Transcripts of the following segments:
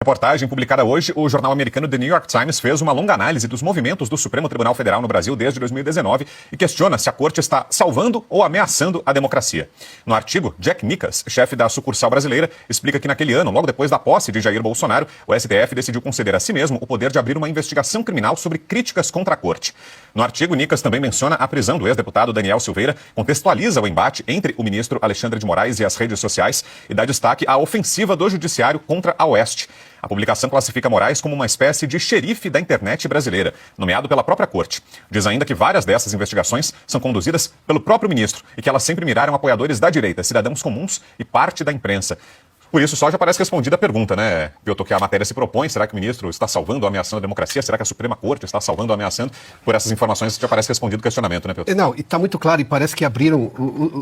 Reportagem publicada hoje, o jornal americano The New York Times fez uma longa análise dos movimentos do Supremo Tribunal Federal no Brasil desde 2019 e questiona se a corte está salvando ou ameaçando a democracia. No artigo, Jack Nicas, chefe da sucursal brasileira, explica que naquele ano, logo depois da posse de Jair Bolsonaro, o STF decidiu conceder a si mesmo o poder de abrir uma investigação criminal sobre críticas contra a corte. No artigo, Nicas também menciona a prisão do ex-deputado Daniel Silveira, contextualiza o embate entre o ministro Alexandre de Moraes e as redes sociais e dá destaque à ofensiva do judiciário contra a Oeste. A publicação classifica Moraes como uma espécie de xerife da internet brasileira, nomeado pela própria corte. Diz ainda que várias dessas investigações são conduzidas pelo próprio ministro e que elas sempre miraram apoiadores da direita, cidadãos comuns e parte da imprensa. Por isso, só já parece respondida a pergunta, né, Piotr, que a matéria se propõe. Será que o ministro está salvando ou ameaçando a democracia? Será que a Suprema Corte está salvando ou ameaçando? Por essas informações já parece respondido o questionamento, né, Piotr? Não, e está muito claro e parece que abriram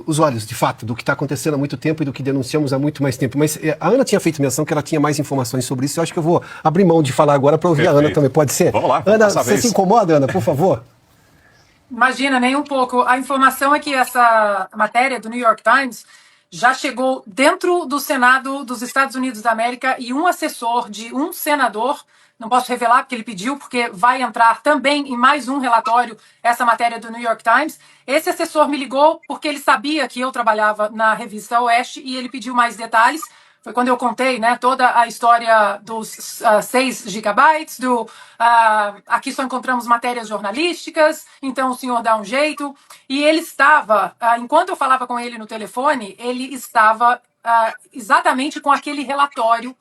os olhos, de fato, do que está acontecendo há muito tempo e do que denunciamos há muito mais tempo. Mas a Ana tinha feito menção que ela tinha mais informações sobre isso. Eu acho que eu vou abrir mão de falar agora para ouvir a Ana também. Pode ser? Vamos lá. Ana, você se incomoda, Ana, por favor? Imagina, nem um pouco. A informação é que essa matéria do New York Times já chegou dentro do Senado dos Estados Unidos da América e um assessor de um senador, não posso revelar porque ele pediu, porque vai entrar também em mais um relatório essa matéria do New York Times. Esse assessor me ligou porque ele sabia que eu trabalhava na revista Oeste e ele pediu mais detalhes. Foi quando eu contei, né, toda a história dos 6 gigabytes, aqui só encontramos matérias jornalísticas, então o senhor dá um jeito. E ele estava, enquanto eu falava com ele no telefone, ele estava exatamente com aquele relatório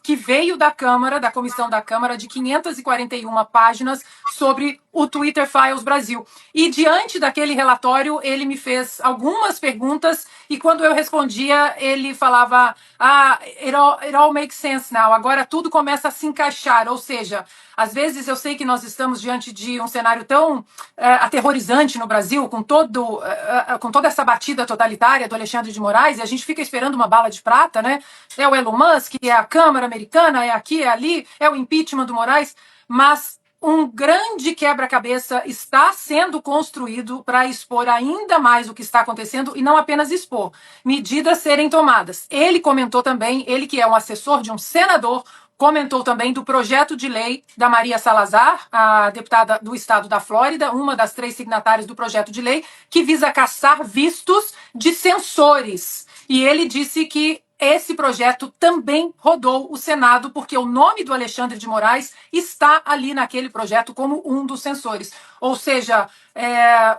que veio da Câmara, da Comissão da Câmara, de 541 páginas sobre o Twitter Files Brasil. E diante daquele relatório, ele me fez algumas perguntas e quando eu respondia, ele falava, it all makes sense now, agora tudo começa a se encaixar, ou seja, às vezes eu sei que nós estamos diante de um cenário tão aterrorizante no Brasil, com toda essa batida totalitária do Alexandre de Moraes, e a gente fica esperando uma bala de prata, né? É o Elon Musk, é a Câmara Americana, é aqui, é ali, é o impeachment do Moraes, mas um grande quebra-cabeça está sendo construído para expor ainda mais o que está acontecendo e não apenas expor, medidas serem tomadas. Ele comentou também, ele que é um assessor de um senador, comentou também do projeto de lei da Maria Salazar, a deputada do estado da Flórida, uma das 3 signatárias do projeto de lei, que visa caçar vistos de censores. E ele disse que esse projeto também rodou o Senado, porque o nome do Alexandre de Moraes está ali naquele projeto como um dos censores. Ou seja,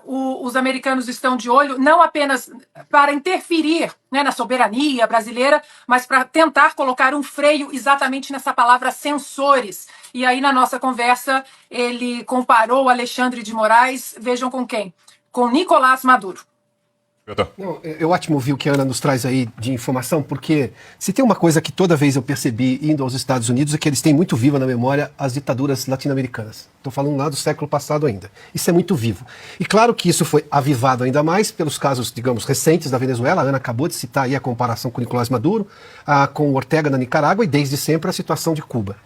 os americanos estão de olho não apenas para interferir, né, na soberania brasileira, mas para tentar colocar um freio exatamente nessa palavra censores. E aí, na nossa conversa, ele comparou o Alexandre de Moraes, vejam com quem? Com Nicolás Maduro. Não, é ótimo ouvir o que a Ana nos traz aí de informação, porque se tem uma coisa que toda vez eu percebi indo aos Estados Unidos é que eles têm muito viva na memória as ditaduras latino-americanas. Estou falando lá do século passado ainda. Isso é muito vivo. E claro que isso foi avivado ainda mais pelos casos, digamos, recentes da Venezuela. A Ana acabou de citar aí a comparação com Nicolás Maduro, com o Ortega na Nicarágua e desde sempre a situação de Cuba.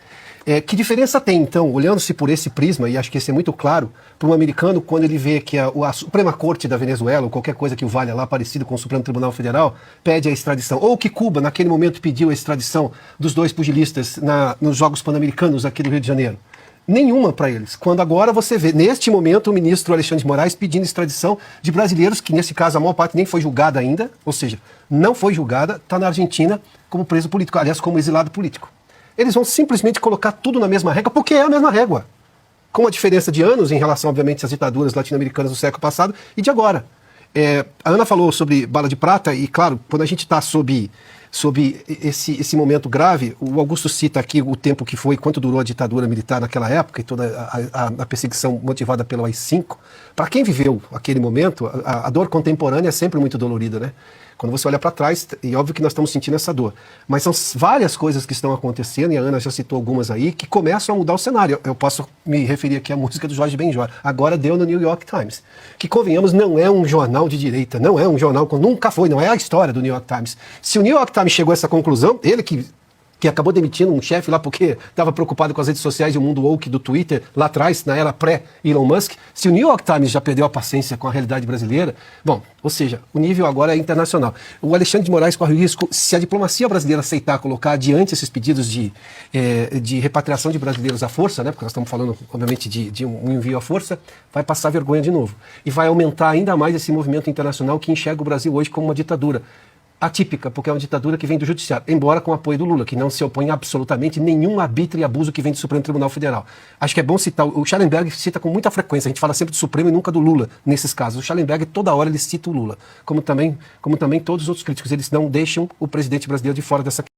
Que diferença tem, então, olhando-se por esse prisma, e acho que isso é muito claro, para um americano, quando ele vê que a Suprema Corte da Venezuela, ou qualquer coisa que o valha lá, parecido com o Supremo Tribunal Federal, pede a extradição, ou que Cuba, naquele momento, pediu a extradição dos 2 pugilistas nos Jogos Pan-Americanos aqui do Rio de Janeiro. Nenhuma para eles. Quando agora você vê, neste momento, o ministro Alexandre de Moraes pedindo extradição de brasileiros, que nesse caso a maior parte nem foi julgada ainda, ou seja, não foi julgada, está na Argentina como preso político, aliás, como exilado político. Eles vão simplesmente colocar tudo na mesma régua, porque é a mesma régua. Com a diferença de anos em relação, obviamente, às ditaduras latino-americanas do século passado e de agora. A Ana falou sobre bala de prata e, claro, quando a gente está sob esse momento grave, o Augusto cita aqui o tempo que foi, quanto durou a ditadura militar naquela época e toda a perseguição motivada pelo AI-5. Para quem viveu aquele momento, a dor contemporânea é sempre muito dolorida, né? Quando você olha para trás, e óbvio que nós estamos sentindo essa dor. Mas são várias coisas que estão acontecendo, e a Ana já citou algumas aí, que começam a mudar o cenário. Eu posso me referir aqui à música do Jorge Benjor. Agora deu no New York Times. Que, convenhamos, não é um jornal de direita, não é um jornal, nunca foi, não é a história do New York Times. Se o New York Times chegou a essa conclusão, ele que que acabou demitindo um chefe lá porque estava preocupado com as redes sociais e o mundo woke do Twitter lá atrás, na era pré-Elon Musk. Se o New York Times já perdeu a paciência com a realidade brasileira, bom, ou seja, o nível agora é internacional. O Alexandre de Moraes corre o risco, se a diplomacia brasileira aceitar colocar adiante esses pedidos de repatriação de brasileiros à força, né, porque nós estamos falando, obviamente, de um envio à força, vai passar vergonha de novo. E vai aumentar ainda mais esse movimento internacional que enxerga o Brasil hoje como uma ditadura atípica, porque é uma ditadura que vem do judiciário, embora com o apoio do Lula, que não se opõe absolutamente nenhum arbítrio e abuso que vem do Supremo Tribunal Federal. Acho que é bom citar, o Schallenberg cita com muita frequência, a gente fala sempre do Supremo e nunca do Lula nesses casos. O Schallenberg toda hora ele cita o Lula, como também todos os outros críticos, eles não deixam o presidente brasileiro de fora dessa